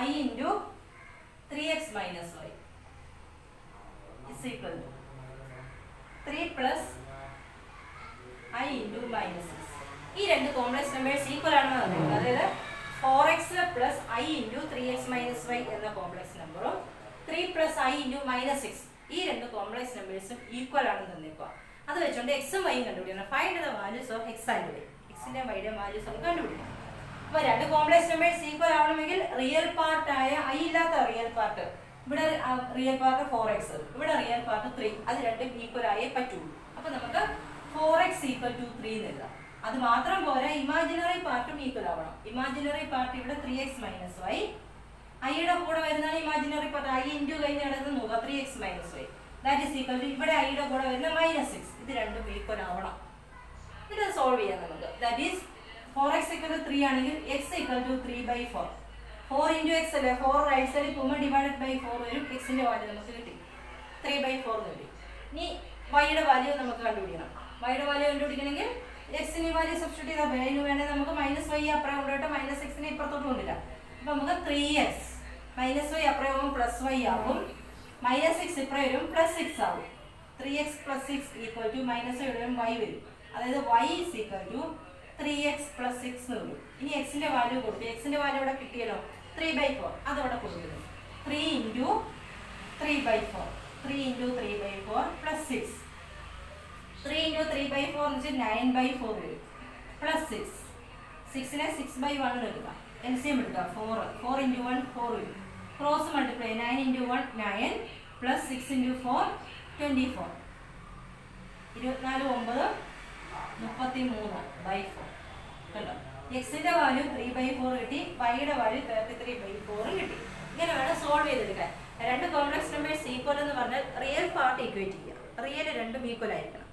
I into 3x minus y is equal to 3 plus I into minus 6. ഈ രണ്ട് കോംപ്ലക്സ് നമ്പേഴ്സ് ഈക്വൽ ആണെന്ന് തന്നേക്കുന്നത്. അതായത് 4x plus I into 3x minus y എന്ന കോംപ്ലക്സ് നമ്പറും 3 പ്ലസ് I ഇൻറ്റു മൈനസ് 6 ഈ രണ്ട് കോംപ്ലക്സ് നമ്പേഴ്സും ഈക്വൽ ആണെന്ന് തന്നേക്കുക. അത് വെച്ചുകൊണ്ട് എക്സും വൈയും കണ്ടുപിടിക്കണം. Find the values of x and y. എക്സിന്റെ വൈയുടെ വാല്യൂസ് നമുക്ക് കണ്ടുപിടിക്കണം. അപ്പൊ രണ്ട് കോംപ്ലക്സ് നമ്പേഴ്സ് ഈക്വൽ ആവണമെങ്കിൽ റിയൽ പാർട്ടായ I ഇല്ലാത്ത റിയൽ പാർട്ട്, ഇവിടെ റിയൽ പാർട്ട് 4x, ഇവിടെ റിയൽ പാർട്ട് 3, അത് രണ്ടും ഈക്വൽ ആയേ പറ്റുള്ളൂ. അപ്പൊ നമുക്ക് 4x ഈക്വൽ ടു 3 എന്ന് എഴുതാം. അത് മാത്രം പോരാ, ഇമാജിനറി പാർട്ടും ഈക്വൽ ആവണം. ഇമാജിനറി പാർട്ട് ഇവിടെ 3x മൈനസ് y, ഐയുടെ കൂടെ വരുന്നതാണ് ഇമാജിനറി പാർട്ട്. I ഇൻറ്റു കഴിഞ്ഞ് കിടക്കുന്നത് നോക്കുക 3x minus y, that is equal to ഇവിടെ ഐയുടെ കൂടെ വരുന്ന മൈനസ് 6. ഇത് രണ്ടും ഈക്വൽ ആവണം. ഇത് സോൾവ് ചെയ്യാം നമുക്ക്. That is 4x equal to 3 ആണെങ്കിൽ x equal to 3/4. 4 into x അല്ലേ, 4 റൈറ്റ് സൈഡിൽ പോകുമ്പോൾ ഡിവൈഡഡ് ബൈ 4 വരും. എക്സിന്റെ വാല്യൂ നമുക്ക് കിട്ടി 3/4 എന്ന് കിട്ടി. ഇനി വൈയുടെ വാല്യൂ നമുക്ക് കണ്ടുപിടിക്കണം. വൈയുടെ വാല്യൂ കണ്ടുപിടിക്കണമെങ്കിൽ എക്സിന് വാല്യൂ സബ്സ്റ്റിറ്റ്യൂട്ട് ചെയ്താൽ മതി. അതിന് വേണേൽ നമുക്ക് മൈനസ് വൈ അപ്പുറം കൊണ്ടുപോയിട്ട് മൈനസ് എക്സിനെ ഇപ്പുറത്തോട്ട് കൊണ്ടില്ല. അപ്പൊ നമുക്ക് 3x മൈനസ് വൈ അപ്പുറം ആകുമ്പോൾ പ്ലസ് വൈ ആകും, മൈനസ് 6 ഇപ്പുറം വരും പ്ലസ് 6 ആകും. 3x plus 6 equal to minus വരും y വരും. അതായത് y is equal to 3x plus 6 എന്ന് വരും. ഇനി എക്സിന്റെ വാല്യൂ കൊടുത്തു. എക്സിന്റെ വാല്യൂ ഇവിടെ കിട്ടിയല്ലോ 3/4, അതവിടെ കൊടുക്കുന്നു. 3 ഇൻറ്റു 3/4, 3 ഇൻറ്റു 3/4 പ്ലസ് 6. 3 ഇൻറ്റു 3/4 എന്ന് വെച്ചാൽ 9/4 വരും പ്ലസ് 6. 6നെ 6/1 എടുക്കുക, എൽസിഎം എടുക്കുക 4. 4 ഇൻറ്റു 1 4 വരും. Cross multiply 9 into 1 9 plus 6 into 4 24. 24 9 33/4 കണ്ടോ. എക്സിന്റെ വാല്യൂ 3/4 കിട്ടി, വൈയുടെ വാല്യൂ 33/4 കിട്ടി. ഇങ്ങനെ വേണം സോൾവ് ചെയ്തെടുക്കാൻ. രണ്ട് കോംപ്ലക്സ് നമ്പേഴ്സ് ഈക്വൽ എന്ന് പറഞ്ഞാൽ റിയൽ പാർട്ട് ഈക്വേറ്റ് ചെയ്യുക, റിയൽ രണ്ടും ഈക്വൽ ആയിരിക്കണം.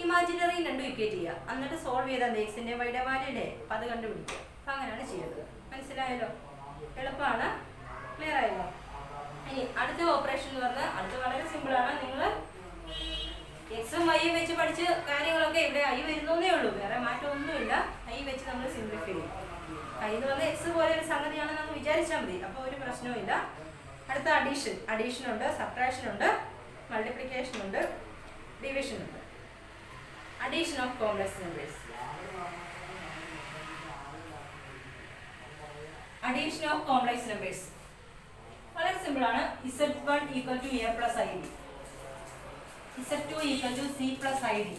ഇമാജിനറി രണ്ടും ഈക്വേറ്റ് ചെയ്യുക, എന്നിട്ട് സോൾവ് ചെയ്താൽ എക്സിന്റെ വൈയുടെ വാല്യൂ അല്ലേ, അപ്പം അത് കണ്ടുപിടിക്കുക. അപ്പം അങ്ങനെയാണ് ചെയ്യുന്നത്. മനസ്സിലായല്ലോ? എളുപ്പമാണ്. ക്ലിയർ ആയല്ലോ? ഇനി അടുത്ത ഓപ്പറേഷൻ എന്ന് പറഞ്ഞാൽ അടുത്ത വളരെ സിമ്പിളാണ്. നിങ്ങൾ എക്സും വൈയും വെച്ച് പഠിച്ച് കാര്യങ്ങളൊക്കെ ഇവിടെ ഐ വരുന്നേ ഉള്ളൂ, വേറെ മാറ്റമൊന്നുമില്ല. ഐ വെച്ച് നമ്മൾ സിംപ്ലിഫൈ ചെയ്യും. ഐ എന്ന് പറഞ്ഞാൽ എക്സ് പോലെ ഒരു സംഗതിയാണെന്ന് നമ്മൾ വിചാരിച്ചാൽ മതി, അപ്പോൾ ഒരു പ്രശ്നവും ഇല്ല. അടുത്ത അഡീഷൻ ഉണ്ട്, സബ്ട്രാക്ഷൻ ഉണ്ട്, മൾട്ടിപ്ലിക്കേഷൻ ഉണ്ട്, ഡിവിഷൻ ഉണ്ട്. Addition of complex numbers. Addition of complex numbers വളരെ സിമ്പിളാണ്. Z1 equal to a plus I D, Z2 equal to c plus I D.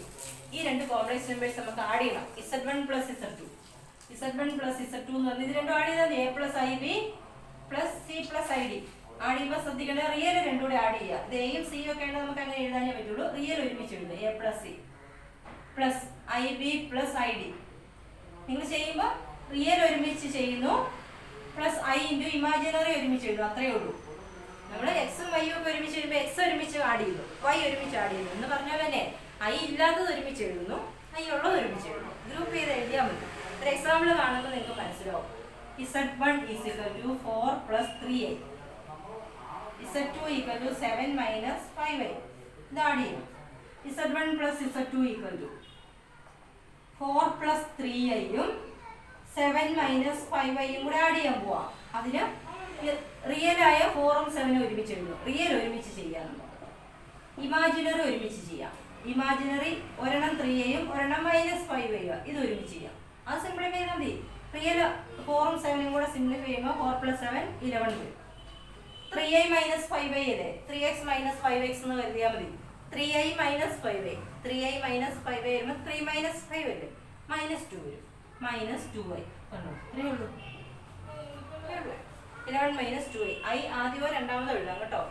ഈ രണ്ട് കോംപ്ലക്സ് നമ്പേഴ്സ് നമുക്ക് ആഡ് ചെയ്യണം. Z1 plus Z2, Z1 plus Z2 എന്ന് പറഞ്ഞാൽ ഇത് രണ്ടും ആഡ് ചെയ്താൽ a plus I B plus c plus I D. Add ചെയ്യുമ്പോൾ ശ്രദ്ധിക്കേണ്ടത് റിയൽ രണ്ടും കൂടെ ആഡ് ചെയ്യുക. ഇത് എയും സിയും ഒക്കെ ആണെങ്കിൽ നമുക്ക് അങ്ങനെ എഴുതാനേ പറ്റുള്ളൂ. റിയൽ ഒരുമിച്ച് എഴുതുക, a plus C plus I B plus I D. നിങ്ങൾ ചെയ്യുമ്പോൾ റിയൽ ഒരുമിച്ച് ചെയ്യുന്നു, പ്ലസ് ഐ ഇൻറ്റു ഇമാജിനറി ഒരുമിച്ച് എഴുതും, അത്രയേ ഉള്ളൂ. നമ്മൾ എക്സും വൈയും ഒക്കെ ഒരുമിച്ച് എഴുതുമ്പോൾ എക്സ് ഒരുമിച്ച് ആഡ് ചെയ്യുന്നു, വൈ ഒരുമിച്ച് ആഡ് ചെയ്യുന്നു എന്ന് പറഞ്ഞാൽ തന്നെ ഐ ഇല്ലാത്തത് ഒരുമിച്ച് എഴുതുന്നു, ഐ ഉള്ളത് ഒരുമിച്ച് എഴുതുന്നു. ഗ്രൂപ്പ് ചെയ്ത് എഴുതിയാൽ മതി. ഒരു എക്സാമ്പിൾ കാണുമ്പോൾ നിങ്ങൾക്ക് മനസ്സിലാവും. Z1 is equal to 4 plus 3i, Z2 equal to 7 minus 5i. ഇത് ആഡ് ചെയ്യും. Z1 plus Z2 equal to 4 plus 3iയും 7 മൈനസ് 5iയും കൂടെ ആഡ് ചെയ്യാൻ പോവാം. അതിന് റിയലായ 4ഉം 7ഉം ഒരുമിച്ച് എഴുതും. റിയൽ ഒരുമിച്ച് ചെയ്യാം, ഇമാജിനറി ഒരുമിച്ച് ചെയ്യാം. ഇമാജിനറി ഒരെണ്ണം 3iയും ഒരെണ്ണം മൈനസ് 5iയും ഇത് ഒരുമിച്ച് ചെയ്യാം. അത് സിംപ്ലിഫൈ ചെയ്താൽ മതി. റിയൽ 4ഉം 7ഉം കൂടെ സിംപ്ലിഫൈ ചെയ്യുമ്പോൾ 4 പ്ലസ് 7 11 വരും. 3i മൈനസ് 5i അല്ലേ, 3x മൈനസ് 5x എന്ന് കരുതിയാൽ മതി. 3i minus 5i, 3i minus 5i വരുമ്പോൾ 3 മൈനസ് 5 അല്ലേ, മൈനസ് 2 വരും, മൈനസ് 2i. കണ്ടോ, ഇത്രയേ ഉള്ളൂ. 11 മൈനസ് 2i. ഐ ആദ്യമോ രണ്ടാമതോ എഴുതാം കേട്ടോ.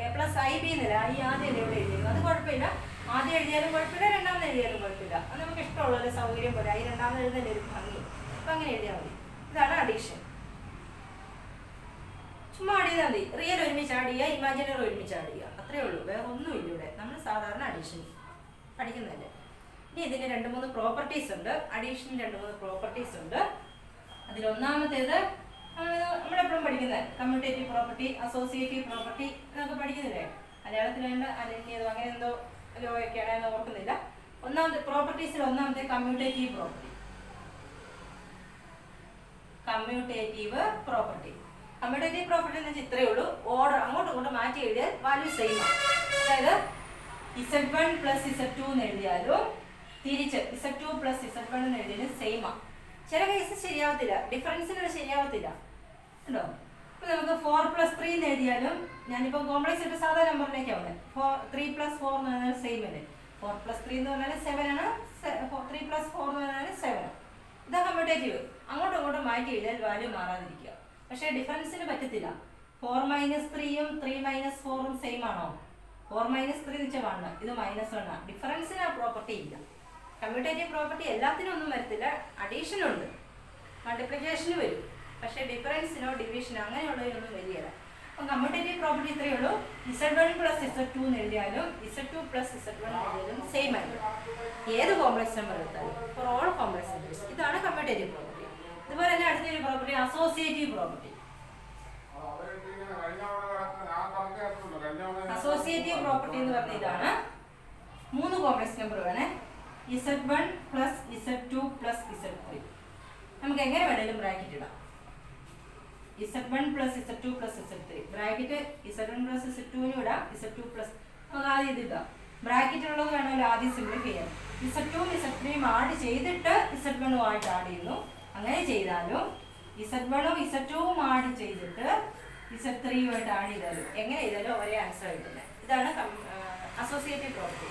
എ പ്ലസ് ഐ ബി എന്നില്ല, ഐ ആദ്യം ഇവിടെ എഴുതിയിരുന്നു, അത് കുഴപ്പമില്ല. ആദ്യം എഴുതിയാലും കുഴപ്പമില്ല, രണ്ടാമത് എഴുതിയാലും കുഴപ്പമില്ല. അത് നമുക്ക് ഇഷ്ടമുള്ളൊരു സൗകര്യം പോലെ. ഐ രണ്ടാമത് എഴുതുന്നതിൻ്റെ ഒരു ഭംഗി, അപ്പം അങ്ങനെ എഴുതിയാൽ മതി. ഇതാണ് അഡീഷൻ. ചുമ്മാ ആഡ് ചെയ്താൽ മതി. റിയൽ ഒരുമിച്ച് ആഡ് ചെയ്യുക, ഇമാജിനറി ഒരുമിച്ച് ആഡ് ചെയ്യുക, അത്രയേ ഉള്ളൂ. വേറെ ഒന്നുമില്ല ഇവിടെ. നമ്മൾ സാധാരണ അഡീഷൻ പഠിക്കുന്നതല്ലേ. ഇനി ഇതിന് 2-3 പ്രോപ്പർട്ടീസ് ഉണ്ട്. അഡീഷന് 2-3 പ്രോപ്പർട്ടീസ് ഉണ്ട്. അതിലൊന്നാമത്തേത് നമ്മളെപ്പോഴും പഠിക്കുന്നത് കമ്മ്യൂട്ടേറ്റീവ് പ്രോപ്പർട്ടി, അസോസിയേറ്റീവ് പ്രോപ്പർട്ടി എന്നൊക്കെ പഠിക്കുന്നില്ലേ. മലയാളത്തിൽ വേണ്ട അനന്യതോ അങ്ങനെ എന്തോ ലോയൊക്കെയാണ്, ഓർക്കുന്നില്ല. ഒന്നാമത്തെ പ്രോപ്പർട്ടീസിൽ ഒന്നാമത്തെ കമ്മ്യൂട്ടേറ്റീവ് പ്രോപ്പർട്ടി. കമ്മ്യൂട്ടേറ്റീവ് പ്രോപ്പർട്ടി എന്ന് വെച്ചാൽ ഇത്രയേ ഉള്ളൂ. ഓർഡർ അങ്ങോട്ടും ഇങ്ങോട്ടും മാറ്റി എഴുതിയാൽ വാല്യൂ സെയിം ആണ്. അതായത് Z1 പ്ലസ് Z2 എന്ന് എഴുതിയാലും തിരിച്ച് Z2 പ്ലസ് Z1 എന്ന് എഴുതിയാലും സെയിം ആണ്. ചില കേസ് ശരിയാവത്തില്ല, ഡിഫറൻസിന് ശരിയാവത്തില്ല ഉണ്ടോ. ഇപ്പൊ നമുക്ക് 4+3 എന്ന് എഴുതിയാലും ഞാനിപ്പോൾ കോംപ്ലക്സ് ആയിട്ട് സാധാ നമ്പറിലേക്കാണ്. 3+4 എന്ന് പറഞ്ഞാൽ സെയിം അല്ലേ. 4+3 എന്ന് പറഞ്ഞാൽ 7 ആണ്. 3+4 എന്ന് പറഞ്ഞാൽ 7. ഇതാ കമ്മ്യൂട്ടേറ്റീവ്. അങ്ങോട്ടും ഇങ്ങോട്ടും മാറ്റി എഴുതിയാൽ വാല്യൂ മാറാതിരിക്കുക. പക്ഷേ ഡിഫറൻസിന് പറ്റത്തില്ല. 4-3യും 3-4ഉം സെയിം ആണോ? 4-3 എന്ന് വെച്ചാൽ 1, ഇത് -1 ആണ്. ഡിഫറൻസിന് ആ പ്രോപ്പർട്ടി ഇല്ല. കമ്മ്യൂട്ടേറ്റീവ് പ്രോപ്പർട്ടി എല്ലാത്തിനും ഒന്നും വരത്തില്ല. അഡീഷനുണ്ട്, മൾട്ടിപ്ലിക്കേഷന് വരും. പക്ഷേ ഡിഫറൻസിനോ ഡിവിഷനോ അങ്ങനെയുള്ളതിനൊന്നും വരികയില്ല. അപ്പം കമ്മ്യൂട്ടേറ്റീവ് പ്രോപ്പർട്ടി ഇത്രയേ ഉള്ളൂ. Z1 പ്ലസ് Z2 എന്ന് എഴുതിയാലും Z2 പ്ലസ് Z1 എന്ന് എഴുതിയാലും സെയിം ആയിരിക്കും. ഏത് കോംപ്ലക്സ് നമ്പർ എടുത്താലും ഫോർ ഓൾ കോംപ്ലക്സ് നമ്പേഴ്സ്. ഇതാണ് കമ്മ്യൂട്ടേറ്റീവ് പ്രോപ്പർട്ടി. ഇതുപോലെ തന്നെ അടുത്തൊരു property associative property. Associative property എന്ന് പറഞ്ഞ ഇതാണ്. 3 കോംപ്ലക്സ് നമ്പർ വേണേ. Z1 plus Z2 plus Z3. നമുക്ക് എങ്ങനെ വേണേലും ബ്രാക്കറ്റ് ഇടാം. Z1 plus Z2 plus Z3 bracket Z1 plus Z2 ഇടാം. Z2 പ്ലസ് നമുക്ക് ആദ്യം ഇതിടാം. ബ്രാക്കറ്റ് ഉള്ളത് വേണമല്ലോ ആദ്യം സിംപ്ലിഫൈ ചെയ്യാൻ. Z2 Z3 ആഡ് ചെയ്തിട്ട് Z1 ആയിട്ട് ആഡ് ചെയ്യുന്നു. അങ്ങനെ ചെയ്താലും Z1 Z2 ആഡ് ചെയ്തിട്ട് Z3 ആയിട്ട് ആഡ് ചെയ്താലും എങ്ങനെ ചെയ്താലും ഒരേ ആൻസർ കിട്ടില്ല. ഇതാണ് അസോസിയേറ്റീവ് പ്രോപ്പർട്ടി.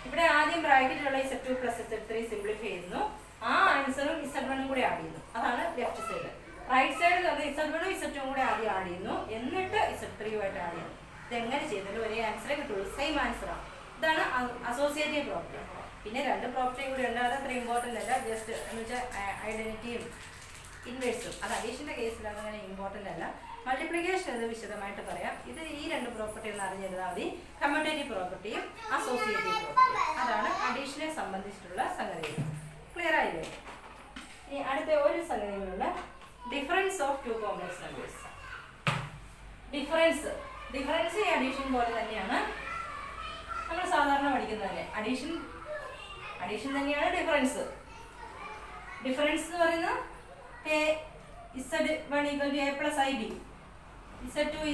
ഇവിടെ ആദ്യം ബ്രാക്കറ്റിലുള്ള Z2 പ്ലസ് Z3 സിംപ്ലിഫൈ ചെയ്യുന്നു. ആ ആൻസറും Z1 കൂടെ ആഡ് ചെയ്യുന്നു. അതാണ് ലെഫ്റ്റ് സൈഡ്. റൈറ്റ് സൈഡിൽ നിന്ന് Z1 Z2 കൂടെ ആദ്യം ആഡ് ചെയ്യുന്നു, എന്നിട്ട് Z3 ആയിട്ട് ആഡ് ചെയ്യുന്നു. ഇതെങ്ങനെ ചെയ്താലും ഒരേ ആൻസറേ കിട്ടുള്ളൂ, സെയിം ആൻസറാണ്. ഇതാണ് അസോസിയേറ്റീവ് പ്രോപ്പർട്ടി. പിന്നെ 2 പ്രോപ്പർട്ടിയും കൂടി ഉണ്ട്. അത് അത്ര ഇമ്പോർട്ടൻ്റ് അല്ല. ജസ്റ്റ് എന്ന് വെച്ചാൽ ഐഡന്റിറ്റിയും ഇൻവേഴ്സും. അത് അഡീഷൻ്റെ കേസിൽ അതങ്ങനെ ഇമ്പോർട്ടൻ്റ് അല്ല. മൾട്ടിപ്ലിക്കേഷൻ ഇത് വിശദമായിട്ട് പറയാം. ഇത് ഈ 2 പ്രോപ്പർട്ടി ഒന്ന് അറിഞ്ഞിരുന്നാൽ മതി. കമ്മ്യൂട്ടേറ്റീവ് പ്രോപ്പർട്ടിയും അസോസിയേറ്റീവ് പ്രോപ്പർട്ടിയും. അതാണ് അഡീഷനെ സംബന്ധിച്ചിട്ടുള്ള സംഗതികൾ. ക്ലിയർ ആയില്ലേ? ഇനി അടുത്ത ഒരു സംഗതികളുള്ള difference of 2 complex numbers. Difference addition പോലെ തന്നെയാണ് നമ്മൾ സാധാരണ പഠിക്കുന്നത് തന്നെ. അഡീഷൻ തന്നെയാണ് ഡിഫറൻസ്. ഡിഫറൻസ് എന്ന് പറയുന്നത് Z1 = A plus IB, Z2 =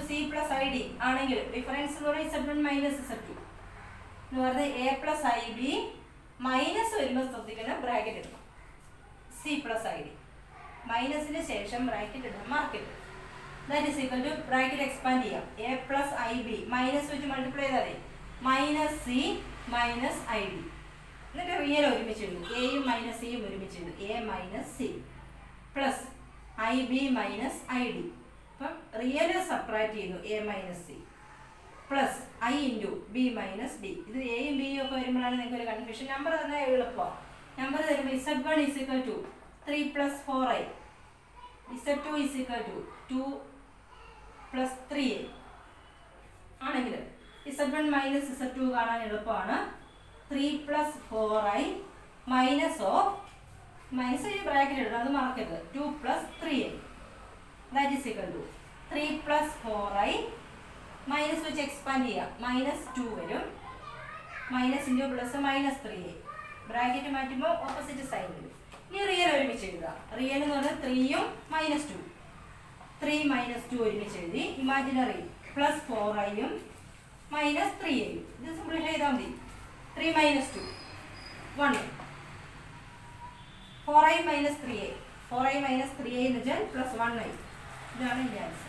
C plus ID ആണെങ്കിൽ ഡിഫറൻസ് എന്ന് പറയുന്നത് Z1 മൈനസ് Z2 എന്ന് പറയുന്നത് A plus IB മൈനസ് വരുമ്പോൾ ശ്രദ്ധിക്കണം, ബ്രാക്കറ്റ് ഇടണം. C plus ID മൈനസിന് ശേഷം ബ്രാക്കറ്റ് ഇടണം, bracket. That is equal to bracket expand ചെയ്യാം. A plus IB മൈനസ് വെച്ച് മൾട്ടിപ്ലൈ ചെയ്താൽ മൈനസ് C മൈനസ് ID. എന്നിട്ട് റിയൽ ഒരുമിച്ച് എഴുതും. എയും മൈനസ് സിയും ഒരുമിച്ച് എഴുതും. A minus C plus IB minus ID. അപ്പം റിയൽ സബ്ട്രാക്ട് ചെയ്യുന്നു. A minus C plus I into B minus D. ഇത് എയും ബിയും ഒക്കെ വരുമ്പോഴാണ് നിങ്ങൾക്ക് ഒരു കൺഫ്യൂഷൻ. നമ്പർ തന്നെ എളുപ്പമാണ്. നമ്പർ തരുമ്പോൾ Z1 = 3 + 4i, Z2 = 2 + 3a ആണെങ്കിൽ Z1 മൈനസ് Z2 കാണാൻ എളുപ്പമാണ്. 3 + 4i മൈനസ് ഓഫ് മൈനസ് ഈ ബ്രാക്കറ്റ് ഇടണം, അത് മറക്കരുത്. 2 + 3a that is equal to 3 + 4i minus വെച്ച് എക്സ്പാൻഡ് ചെയ്യാം. -2 വരും. Minus into plus -3a bracket മാറ്റുമ്പോൾ ഓപ്പോസിറ്റ് സൈൻ വരും. ഇനി റിയൽ ഒരുമിച്ച് എഴുതുക. റിയൽ എന്ന് പറഞ്ഞാൽ 3യും -2, 3 - 2 ഒരുമിച്ച് എഴുതി. ഇമാജിനറി പ്ലസ് 4iയും മൈനസ് 3aയും. ഇത് സിംപ്ലിഫൈ ചെയ്താൽ മതി. 3 - 2 1, 4i - 3a, 4i - 3a എന്ന് വെച്ചാൽ പ്ലസ് 1i. ഇതാണ് എൻ്റെ ആൻസർ.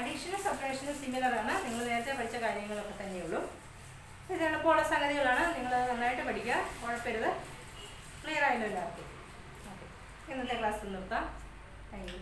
അഡീഷനും സബ്ട്രാക്ഷനും സിമിലർ ആണ്. നിങ്ങൾ നേരത്തെ പഠിച്ച കാര്യങ്ങളൊക്കെ തന്നെയുള്ളൂ. ഇത് എളുപ്പമുള്ള സംഗതികളാണ്. നിങ്ങൾ നന്നായിട്ട് പഠിക്കുക, കുഴപ്പമില്ല. ക്ലിയർ ആയല്ലോ എല്ലാവർക്കും? ഓക്കെ, ഇന്നത്തെ ക്ലാസ് നിർത്താം. Thank you.